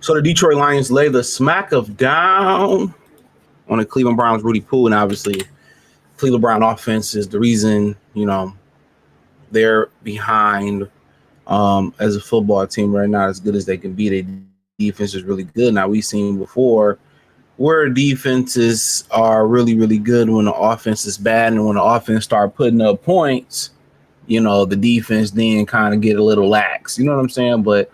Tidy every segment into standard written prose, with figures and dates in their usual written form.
So the Detroit Lions lay the smack of down on the Cleveland Browns, Rudy Poo, and obviously Cleveland Brown offense is the reason, they're behind as a football team right now, as good as they can be. Their defense is really good. Now, we've seen before where defenses are really, really good when the offense is bad, and when the offense start putting up points, the defense then kind of get a little lax. You know what I'm saying? But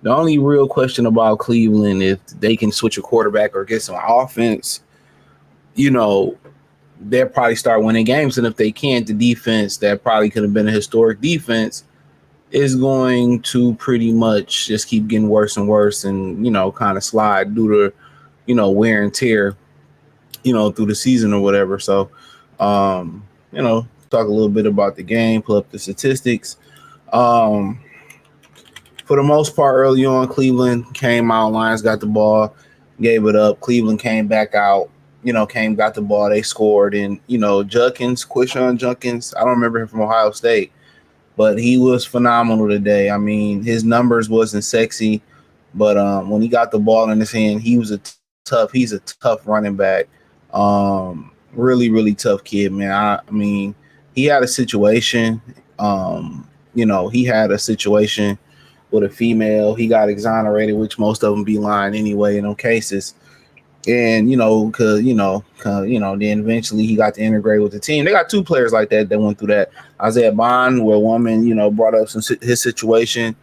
the only real question about Cleveland, if they can switch a quarterback or get some offense, you know, they'll probably start winning games. And if they can't, the defense that probably could have been a historic defense is going to pretty much just keep getting worse and worse and, kind of slide due to, wear and tear, through the season or whatever. So, talk a little bit about the game, pull up the statistics. For the most part, early on, Cleveland came out, Lions got the ball, gave it up. Cleveland came back out, got the ball, they scored. And, Quishon Junkins, I don't remember him from Ohio State, but he was phenomenal today. I mean, his numbers wasn't sexy, but when he got the ball in his hand, he's a tough running back. Really, really tough kid, man. I mean, he had a situation, he had a situation with a female. He got exonerated, which most of them be lying anyway in them cases. And, then eventually he got to integrate with the team. They got two players like that went through that. Isaiah Bond, where a woman, brought up his situation,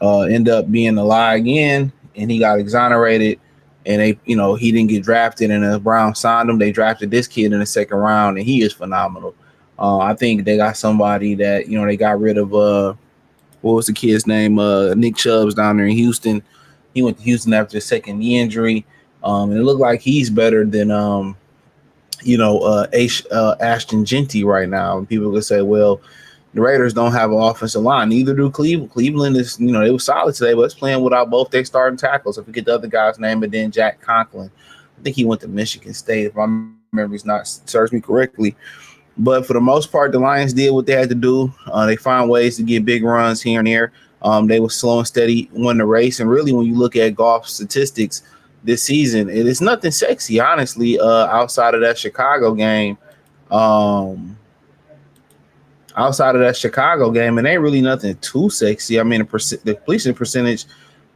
ended up being a lie again, and he got exonerated. And he didn't get drafted, and the Browns signed him. They drafted this kid in the second round, and he is phenomenal. I think they got somebody that, they got rid of, what was the kid's name? Nick Chubb's down there in Houston. He went to Houston after the second knee injury. And it looked like he's better than, Ashton Genty right now. And people could say, well, the Raiders don't have an offensive line. Neither do Cleveland. Cleveland is, they were solid today, but it's playing without both their starting tackles. I forget the other guy's name, and then Jack Conklin. I think he went to Michigan State, if my memory's not serves me correctly. But for the most part, the Lions did what they had to do. They found ways to get big runs here and there. They were slow and steady, won the race. And really, when you look at golf statistics this season, it is nothing sexy, honestly, outside of that Chicago game. Outside of that Chicago game, it ain't really nothing too sexy. I mean, the completion percentage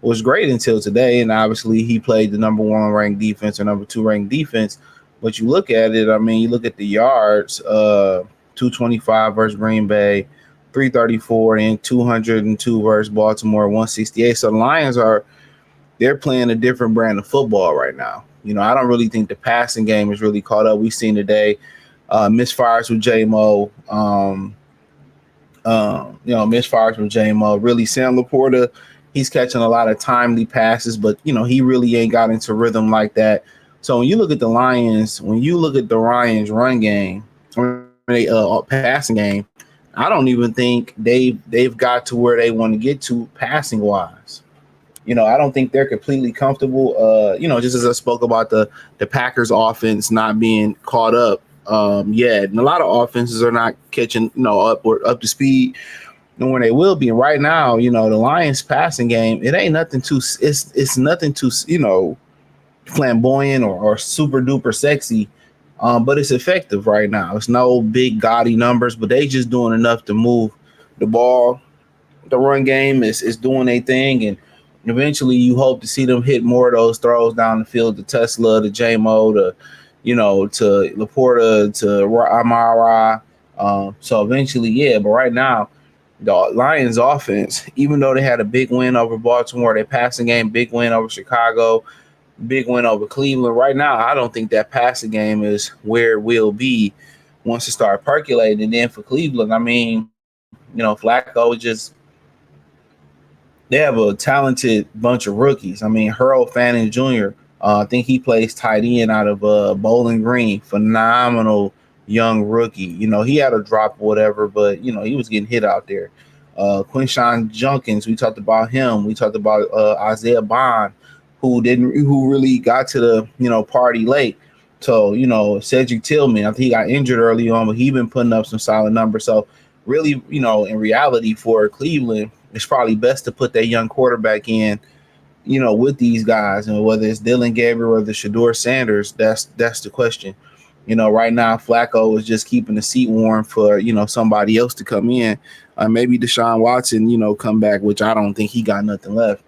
was great until today, and obviously he played the number one ranked defense or number two ranked defense. But you look at it, I mean, you look at the yards, 225 versus Green Bay, 334, and 202 versus Baltimore, 168. So the Lions they're playing a different brand of football right now. I don't really think the passing game is really caught up. We've seen today misfires with J-Mo, misfires with J-Mo. Really, Sam Laporta, he's catching a lot of timely passes, but, he really ain't got into rhythm like that. So when you look at the Lions, run game, or passing game, I don't even think they've got to where they want to get to passing wise. I don't think they're completely comfortable. Just as I spoke about the Packers offense not being caught up yet, and a lot of offenses are not catching up to speed, and when they will be. And right now, the Lions passing game, it ain't nothing too. It's nothing too flamboyant or super duper sexy, but it's effective right now. It's no big gaudy numbers, but they just doing enough to move the ball. The run game is doing a thing, and eventually you hope to see them hit more of those throws down the field to Tesla, to J-Mo, to Laporta, to Amara. So eventually, yeah. But right now, the Lions offense, even though they had a big win over Baltimore, their passing game, big win over Chicago, big win over Cleveland. Right now, I don't think that passing game is where it will be once it starts percolating. And then for Cleveland, I mean, Flacco they have a talented bunch of rookies. I mean, Harold Fanning Jr., I think he plays tight end out of Bowling Green. Phenomenal young rookie. He had a drop or whatever, but, he was getting hit out there. Quinshon Junkins, we talked about him. We talked about Isaiah Bond, who really got to the, party late. So, Cedric Tillman, I think he got injured early on, but he been putting up some solid numbers. So really, in reality for Cleveland, it's probably best to put that young quarterback in, with these guys, and whether it's Dylan Gabriel or the Shador Sanders, that's the question. Right now Flacco is just keeping the seat warm for somebody else to come in. Maybe Deshaun Watson, come back, which I don't think he got nothing left.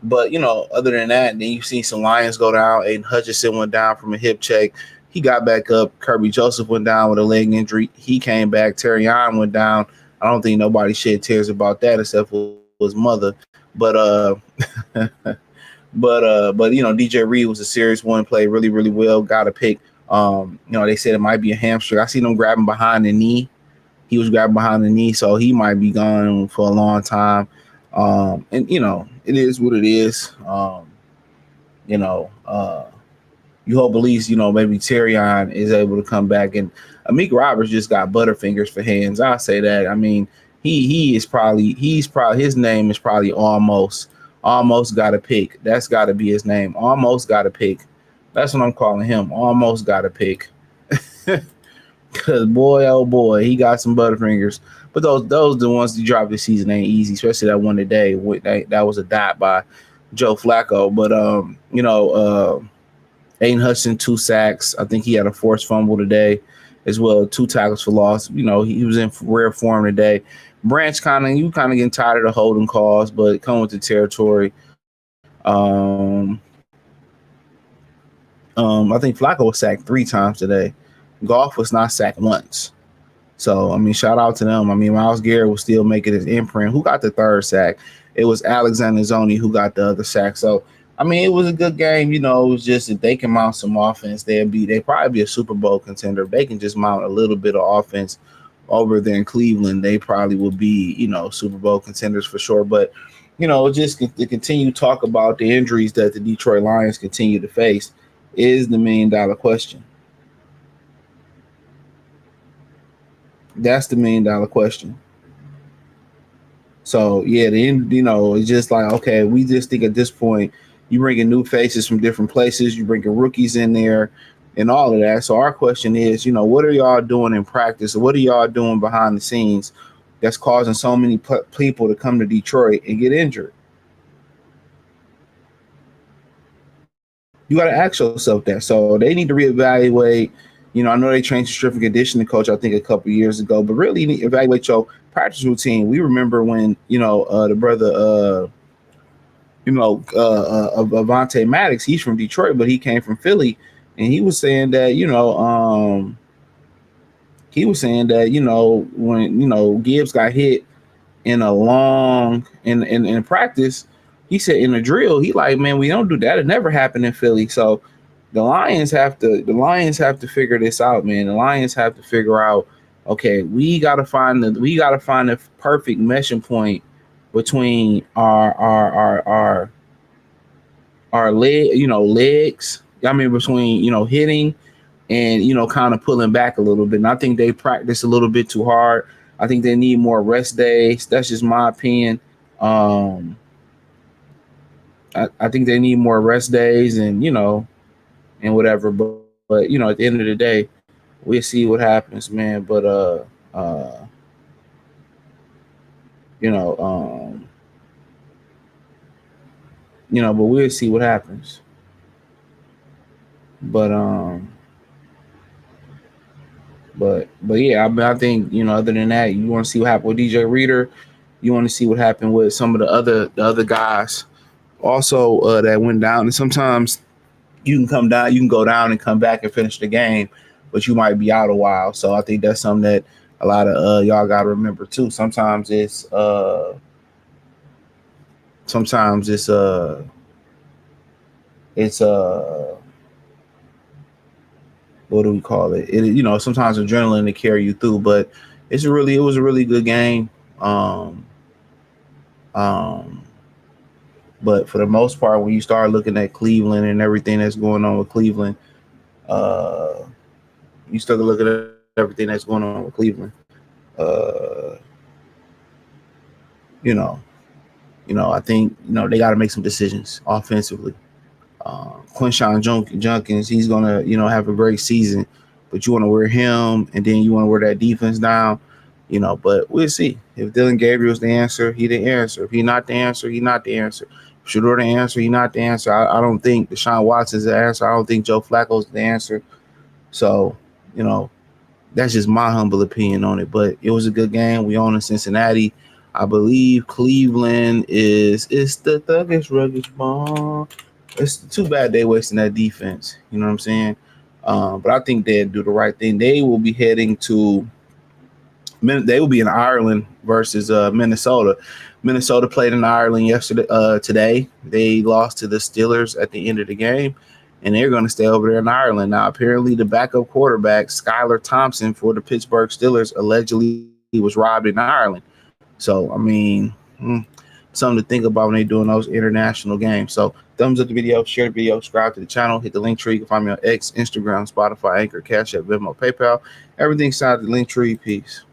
But other than that, then you've seen some Lions go down. Aiden Hutchinson went down from a hip check. He got back up. Kirby Joseph went down with a leg injury. He came back. Terry Allen went down. I don't think nobody shed tears about that except for his mother. But but DJ Reed was a serious one. Played really really well. Got a pick. They said it might be a hamstring. I seen him grabbing behind the knee. He was grabbing behind the knee, so he might be gone for a long time. And it is what it is. You know, uh, you hope at least maybe Terrion is able to come back, and Amik Roberts just got butterfingers for hands. I'll say that. I mean, he's probably his name is probably almost got a pick. That's got to be his name. Almost got a pick. That's what I'm calling him. Almost got a pick. Cause boy, oh boy, he got some butterfingers. But those the ones that dropped this season ain't easy, especially that one today. That was a dot by Joe Flacco. But Aiden Hudson 2 sacks. I think he had a forced fumble today, as well 2 tackles for loss. He was in rare form today. Branch kind of getting tired of the holding calls, but come with the territory. I think Flacco was sacked 3 times today. Goff was not sacked once. So, I mean, shout out to them. I mean, Myles Garrett was still making his imprint. Who got the 3rd sack? It was Alexander Zoni who got the other sack. So, I mean, it was a good game. It was just if they can mount some offense, they'd probably be a Super Bowl contender. If they can just mount a little bit of offense over there in Cleveland, they probably would be, Super Bowl contenders for sure. But, just to continue to talk about the injuries that the Detroit Lions continue to face is the $1,000,000 question. That's the $1,000,000 question. So yeah, it's just like, okay, we just think at this point, you bringing new faces from different places, you bringing rookies in there, and all of that. So our question is, what are y'all doing in practice? Or what are y'all doing behind the scenes that's causing so many people to come to Detroit and get injured? You got to ask yourself that. So they need to reevaluate. I know they changed the strength and conditioning coach, I think, a couple of years ago, but really evaluate your practice routine. We remember when, the brother, Avante Maddox, he's from Detroit, but he came from Philly, and he was saying that, when, Gibbs got hit in a long in practice, he said in a drill, he like, man, we don't do that. It never happened in Philly. So the Lions have to figure this out, man. The Lions have to figure out, okay, we gotta find the perfect meshing point between our legs. I mean, between hitting and kind of pulling back a little bit. And I think they practice a little bit too hard. I think they need more rest days. That's just my opinion. I think they need more rest days and whatever. But at the end of the day, we'll see what happens, man. But you know, um, but we'll see what happens. But yeah, I think other than that, you want to see what happened with DJ Reader. You want to see what happened with some of the other guys also that went down. And sometimes you can come down, you can go down and come back and finish the game, but you might be out a while. So I think that's something that a lot of y'all got to remember too. Sometimes it's what do we call it? Sometimes adrenaline to carry you through, but it was a really good game. Um, um, but for the most part, when you start looking at Cleveland and everything that's going on with Cleveland, uh, you start to look at everything that's going on with Cleveland. Uh, you know, I think they got to make some decisions offensively. Quinshawn Junkins, he's gonna have a great season, but you want to wear him, and then you want to wear that defense down, But we'll see. If Dylan Gabriel's the answer, he the answer. If he not the answer, he not the answer. Shador the answer. He not the answer. I don't think Deshaun Watson's the answer. I don't think Joe Flacco's the answer. So, you know, that's just my humble opinion on it. But it was a good game. We own in Cincinnati. I believe Cleveland is the thuggish ruggish ball. It's too bad they wasting that defense. You know what I'm saying? But I think they'll do the right thing. They will be heading to. They will be in Ireland versus Minnesota. Minnesota played in Ireland today. They lost to the Steelers at the end of the game, and they're going to stay over there in Ireland. Now, apparently, the backup quarterback, Skylar Thompson, for the Pittsburgh Steelers, allegedly was robbed in Ireland. So, I mean, something to think about when they're doing those international games. So, thumbs up the video, share the video, subscribe to the channel, hit the link tree. You can find me on X, Instagram, Spotify, Anchor, Cash App, Venmo, PayPal. Everything's inside the link tree. Peace.